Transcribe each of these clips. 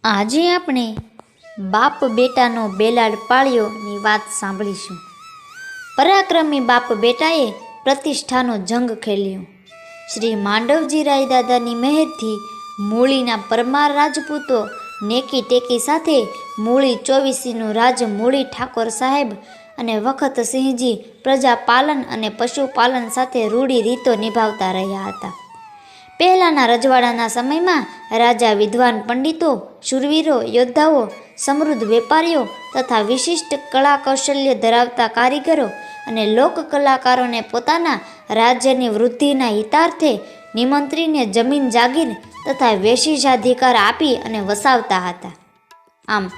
આજે આપણે બાપ બેટાનો બેલાડ પાળ્યોની વાત સાંભળીશું. પરાક્રમી બાપ બેટાએ પ્રતિષ્ઠાનો જંગ ખેલ્યો. શ્રી માંડવજી રાય દાદાની મહેરથી મૂળીના પરમાર રાજપૂતો નેકી ટેકી સાથે મૂળી 24નું રાજ મૂળી ઠાકોર સાહેબ અને વખતસિંહજી પ્રજાપાલન અને પશુપાલન સાથે રૂઢી રીતો નિભાવતા રહ્યા હતા. પહેલાંના રજવાડાના સમયમાં રાજા વિદ્વાન પંડિતો, શૂરવીરો, યોદ્ધાઓ, સમૃદ્ધ વેપારીઓ તથા વિશિષ્ટ કળા કૌશલ્ય ધરાવતા કારીગરો અને લોક કલાકારોને પોતાના રાજ્યની વૃદ્ધિના હિતાર્થે નિમંત્રીને જમીન જાગીર તથા વેશિષાધિકાર આપી અને વસાવતા હતા. આમ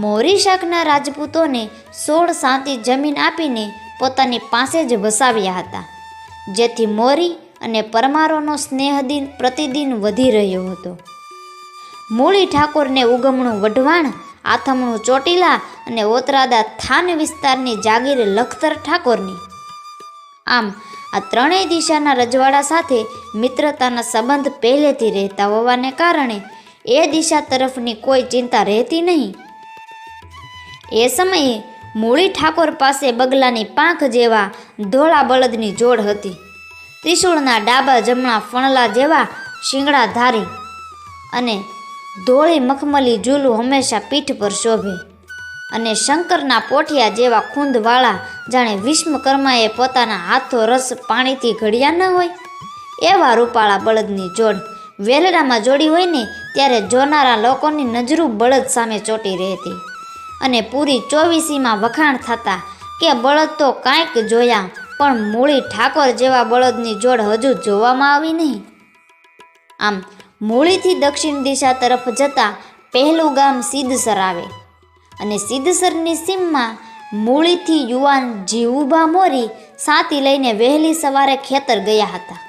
મોરી શાખના રાજપૂતોને 16 સાંતી જમીન આપીને પોતાની પાસે જ વસાવ્યા હતા, જેથી મોરી અને પરમારોનો સ્નેહદિન પ્રતિદિન વધી રહ્યો હતો. મૂળી ઠાકોરને ઉગમણું વઢવાણ, આથમણું ચોટીલા અને ઓતરાદા થાન વિસ્તારની જાગીર લખતર ઠાકોરની. આમ આ ત્રણેય દિશાના રજવાડા સાથે મિત્રતાના સંબંધ પહેલેથી રહેતા હોવાને કારણે એ દિશા તરફની કોઈ ચિંતા રહેતી નહીં. એ સમયે મૂળી ઠાકોર પાસે બગલાની પાંખ જેવા ધોળા બળદની જોડ હતી. ત્રિશૂળના ડાબા જમણા ફણલા જેવા શિંગડા ધારી અને ધોળી મખમલી ઝૂલું હંમેશા પીઠ પર શોભે અને શંકરના પોઠિયા જેવા ખૂંદવાળા જાણે વિશ્વકર્માએ પોતાના હાથો રસ પાણીથી ઘડ્યા ન હોય એવા રૂપાળા બળદની જોડ વેલડામાં જોડી હોય ને ત્યારે જોનારા લોકોની નજરું બળદ સામે ચોંટી રહેતી અને પૂરી 24માં વખાણ થતા કે બળદ તો કાંઈક જોયા, પણ મૂળી ઠાકોર જેવા બળદની જોડ હજુ જોવામાં આવી નહીં. આમ મૂળીથી દક્ષિણ દિશા તરફ જતા પહેલું ગામ સિદ્ધસર આવે અને સિદ્ધસરની સીમમાં મૂળીથી યુવાન જીવુભા મોરી સાથી લઈને વહેલી સવારે ખેતર ગયા હતા.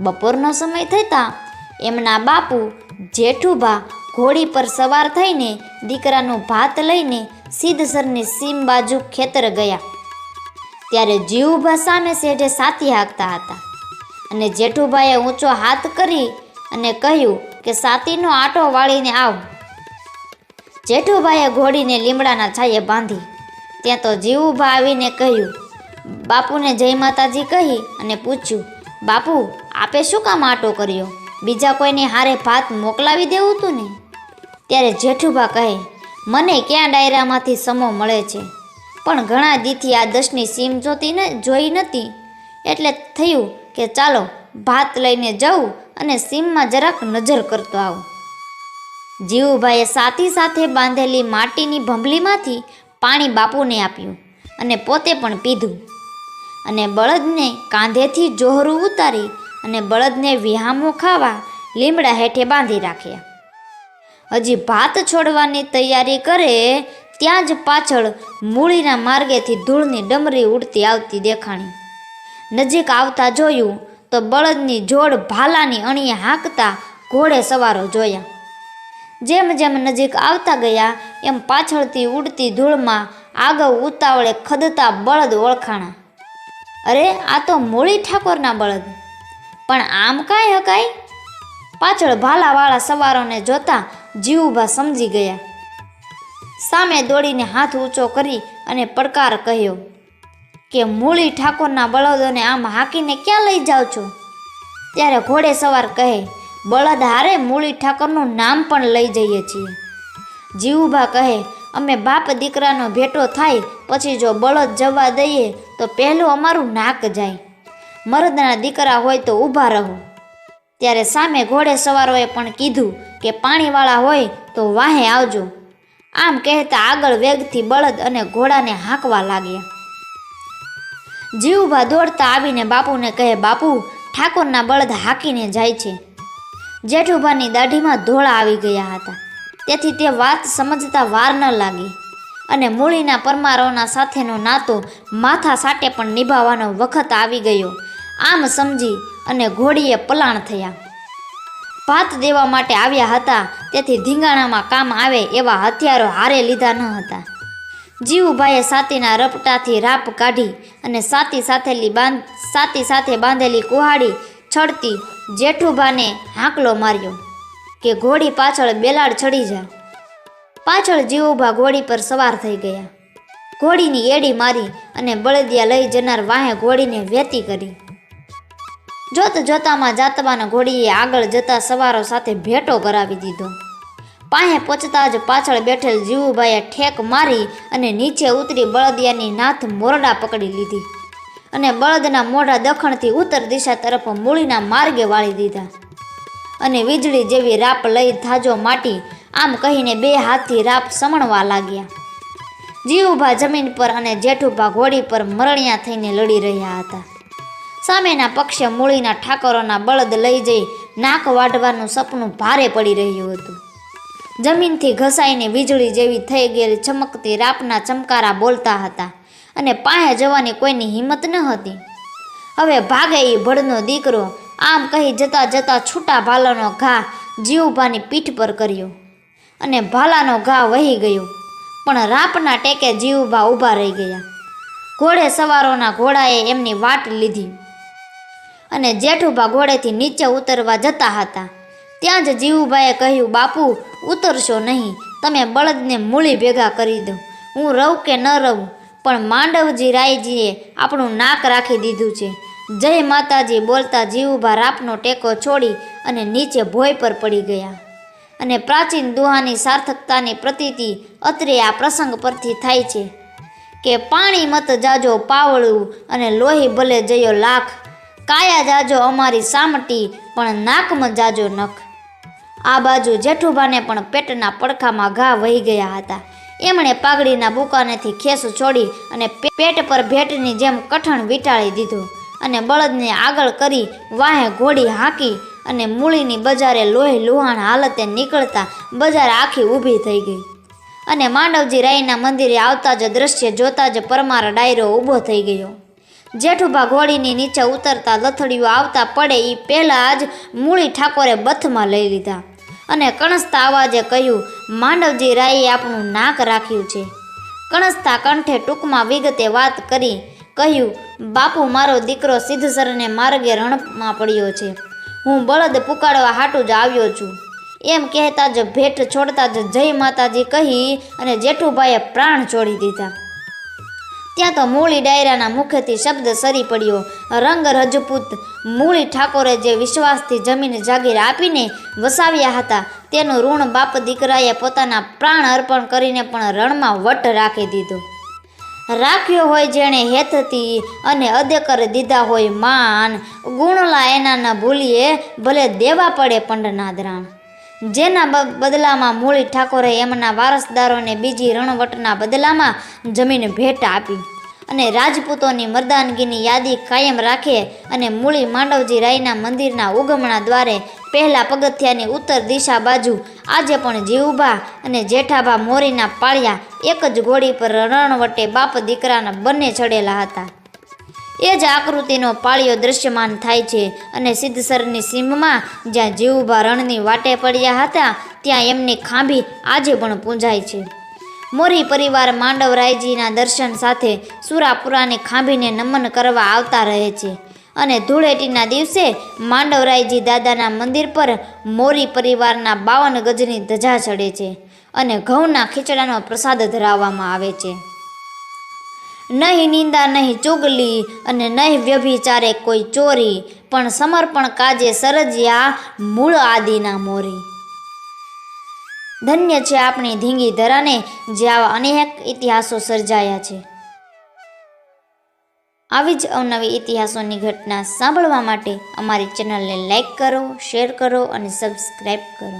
બપોરનો સમય થતાં એમના બાપુ જેઠુભા ઘોડી પર સવાર થઈને દીકરાનું ભાત લઈને સિદ્ધસરની સીમ બાજુ ખેતર ગયા. ત્યારે જીવુભા સામે સેઢે સાથી હાંકતા હતા અને જેઠુભાઈએ ઊંચો હાથ કરી અને કહ્યું કે સાતીનો આટો વાળીને આવ. જેઠુભાઈએ ઘોડીને લીમડાના છાયે બાંધી. ત્યાં તો જીવુભા આવીને કહ્યું, બાપુને જય માતાજી કહી અને પૂછ્યું, બાપુ આપે શું કામ આટો કર્યો? બીજા કોઈને હારે ભાત મોકલાવી દેવું તું ને? ત્યારે જેઠુભા કહે, મને ક્યાં ડાયરામાંથી સમો મળે છે, પણ ઘણા દીથી આ 10ની સીમ જોઈ નથી, એટલે થયું કે ચાલો ભાત લઈને જવું અને સીમમાં જરાક નજર કરતો આવું. જીવુભાઈએ સાથી સાથે બાંધેલી માટીની ભંભલીમાંથી પાણી બાપુને આપ્યું અને પોતે પણ પીધું અને બળદને કાંધેથી જોહરું ઉતારી અને બળદને વિહામો ખાવા લીમડા હેઠે બાંધી રાખ્યા. હજી ભાત છોડવાની તૈયારી કરે ત્યાં જ પાછળ મૂળીના માર્ગેથી ધૂળની ડમરી ઉડતી આવતી દેખાણી. નજીક આવતા જોયું તો બળદની જોડ ભાલાની અણીએ હાંકતા ઘોડે સવારો જોયા. જેમ જેમ નજીક આવતા ગયા એમ પાછળથી ઉડતી ધૂળમાં આગળ ઉતાવળે ખદતા બળદ ઓળખાણા. અરે આ તો મૂળી ઠાકોરના બળદ! પણ આમ કાંઈ હકાય? પાછળ ભાલાવાળા સવારોને જોતા જીવુભા સમજી ગયા. સામે દોડીને હાથ ઊંચો કરી અને પડકાર કહ્યો કે મૂળી ઠાકોરના બળદોને આમ હાંકીને ક્યાં લઈ જાઓ છો? ત્યારે ઘોડે સવાર કહે, બળદ હારે મૂળી ઠાકોરનું નામ પણ લઈ જઈએ છીએ. જીવુભા કહે, અમે બાપ દીકરાનો ભેટો થાય પછી જો બળદ જવા દઈએ તો પહેલું અમારું નાક જાય. મરદના દીકરા હોય તો ઊભા રહો. ત્યારે સામે ઘોડે સવારોએ પણ કીધું કે પાણીવાળા હોય તો વાહે આવજો. આમ કહેતા આગળ વેગથી બળદ અને ઘોડાને હાંકવા લાગ્યા. જીવુભા દોડતા આવીને બાપુને કહે, બાપુ ઠાકોરના બળદ હાંકીને જાય છે. જેઠુભાની દાઢીમાં ધોળા આવી ગયા હતા, તેથી તે વાત સમજતા વાર ન લાગી અને મૂળીના પરમારોના સાથેનો નાતો માથા સાટે પણ નિભાવવાનો વખત આવી ગયો. આમ સમજી અને ઘોડીએ પલાણ થયા. ભાત દેવા માટે આવ્યા હતા, તેથી ધીંગાણામાં કામ આવે એવા હથિયારો હારે લીધા ન હતા. જીવુભાઈએ સાતીના રપટાથી રાપ કાઢી અને સાતી સાથે બાંધેલી કુહાડી છડતી જેઠુભાને હાંકલો માર્યો કે ઘોડી પાછળ બેલાડ ચડી જા. પાછળ જીવુભા ઘોડી પર સવાર થઈ ગયા. ઘોડીની એડી મારી અને બળદિયા લઈ જનાર વાહે ઘોડીને વેતી કરી. જોત જોતામાં જાતવાના ઘોડીએ આગળ જતા સવારો સાથે ભેટો કરાવી દીધો. પાસે પહોંચતા જ પાછળ બેઠેલ જીવુભાઈએ ઠેક મારી અને નીચે ઉતરી બળદિયાની નાથ મોરડા પકડી લીધી અને બળદના મોઢા દખણથી ઉત્તર દિશા તરફ મૂળીના માર્ગે વાળી દીધા અને વીજળી જેવી રાપ લઈ ધાજો માટી આમ કહીને બે હાથથી રાપ સમણવા લાગ્યા. જીવુભા જમીન પર અને જેઠુભા ઘોડી પર મરણિયા થઈને લડી રહ્યા હતા. સામેના પક્ષે મૂળીના ઠાકોરોના બળદ લઈ જઈ નાક વાઢવાનું સપનું ભારે પડી રહ્યું હતું. જમીનથી ઘસાઈને વીજળી જેવી થઈ ગયેલી ચમકતી રાપના ચમકારા બોલતા હતા અને પાસે જવાની કોઈની હિંમત ન હતી. હવે ભાગે એ ભડનો દીકરો આમ કહી જતા જતા છૂટા ભાલાનો ઘા જીવુભાની પીઠ પર કર્યો અને ભાલાનો ઘા વહી ગયો. પણ રાપના ટેકે જીવુભા ઊભા રહી ગયા. ઘોડે સવારોના ઘોડાએ એમની વાટ લીધી અને જેઠુભા ઘોડેથી નીચે ઉતરવા જતા હતા. ત્યાં જ જીવુભાઈએ કહ્યું, બાપુ ઉતરશો નહીં, તમે બળદને મૂળી ભેગા કરી દો. હું રહું કે ન રહું, પણ માંડવજી રાયજીએ આપણું નાક રાખી દીધું છે. જય માતાજી બોલતા જીવુભા રાપનો ટેકો છોડી અને નીચે ભોય પર પડી ગયા. અને પ્રાચીન દુહાની સાર્થકતાની પ્રતીતિ અત્રે આ પ્રસંગ પરથી થાય છે કે પાણી મત જાજો પાવળું અને લોહી ભલે જયો લાખ, કાયા જાજો અમારી સામટી પણ નાકમાં જાજો નખ. આ બાજુ જેઠુભાને પણ પેટના પડખામાં ઘા વહી ગયા હતા. એમણે પાઘડીના બુકાનેથી ખેસ છોડી અને પેટ પર ભેટની જેમ કઠણ વીંટાળી દીધો અને બળદને આગળ કરી વાહે ઘોડી હાંકી અને મૂળીની બજારે લોહી લુહાણ હાલતે નીકળતા બજાર આખી ઊભી થઈ ગઈ. અને માંડવજી રાયના મંદિરે આવતા જ દ્રશ્ય જોતા જ પરમાર ડાયરો ઊભો થઈ ગયો. જેઠુભા ઘોડીની નીચે ઉતરતા લથડીઓ આવતા પડે એ પહેલાં જ મૂળી ઠાકોરે બથમાં લઈ લીધા અને કણસતા અવાજે કહ્યું, માંડવજી રાયે આપણું નાક રાખ્યું છે. કણસતા કંઠે ટૂંકમાં વિગતે વાત કરી કહ્યું, બાપુ મારો દીકરો સિદ્ધસરને માર્ગે રણમાં પડ્યો છે. હું બળદ પુકાડવા હાટું જ આવ્યો છું. એમ કહેતા જ ભેટ છોડતા જ જય માતાજી કહી અને જેઠુભાઈએ પ્રાણ છોડી દીધા. ત્યાં તો મૂળી ડાયરાના મુખેથી શબ્દ સરી પડ્યો, રંગ રજપૂત મૂળી ઠાકોરે જે વિશ્વાસથી જમીન જાગીર આપીને વસાવ્યા હતા તેનું ઋણ બાપ દીકરાએ પોતાના પ્રાણ અર્પણ કરીને પણ રણમાં વટ રાખી દીધો. રાખ્યો હોય જેણે હેતથી અને અદેકર દીધા હોય માન, ગુણલા એના ન ભૂલીએ ભલે દેવા પડે પંડના દ્રાણ. જેના બદલામાં મૂળી ઠાકોરે એમના વારસદારોને બીજી રણવટના બદલામાં જમીન ભેટ આપી અને રાજપૂતોની મર્દાનગીની યાદી કાયમ રાખે અને મૂળી માંડવજી રાયના મંદિરના ઉગમણા દ્વારે પહેલા પગથિયાની ઉત્તર દિશા બાજુ આજે પણ જીવુભા અને જેઠાભા મોરીના પાળિયા એક જ ઘોડી પર રણવટે બાપ દીકરાના બંને ચડેલા હતા. એ જ આકૃતિનો પાળિયો દ્રશ્યમાન થાય છે અને સિદ્ધસરની સીમમાં જ્યાં જીવુભા રણની વાટે પડ્યા હતા ત્યાં એમની ખાંભી આજે પણ પૂંજાય છે. મોરી પરિવાર માંડવરાયજીના દર્શન સાથે સુરાપુરાની ખાંભીને નમન કરવા આવતા રહે છે અને ધૂળેટીના દિવસે માંડવરાયજી દાદાના મંદિર પર મોરી પરિવારના 52 ગજની ધજા ચડે છે અને ઘઉંના ખીચડાનો પ્રસાદ ધરાવવામાં આવે છે. નહીં નિંદા નહીં ચુગલી અને નહીં વ્યભિચારે કોઈ ચોરી, પણ સમર્પણ કાજે સરજ્યા મૂળ આદિના મોરી. ધન્ય છે આપણી ધીંગી ધરાને જે આવા અનેક ઇતિહાસો સર્જાયા છે. આવી જ અવનવી ઇતિહાસોની ઘટના સાંભળવા માટે અમારી ચેનલને લાઈક કરો, શેર કરો અને સબસ્ક્રાઈબ કરો.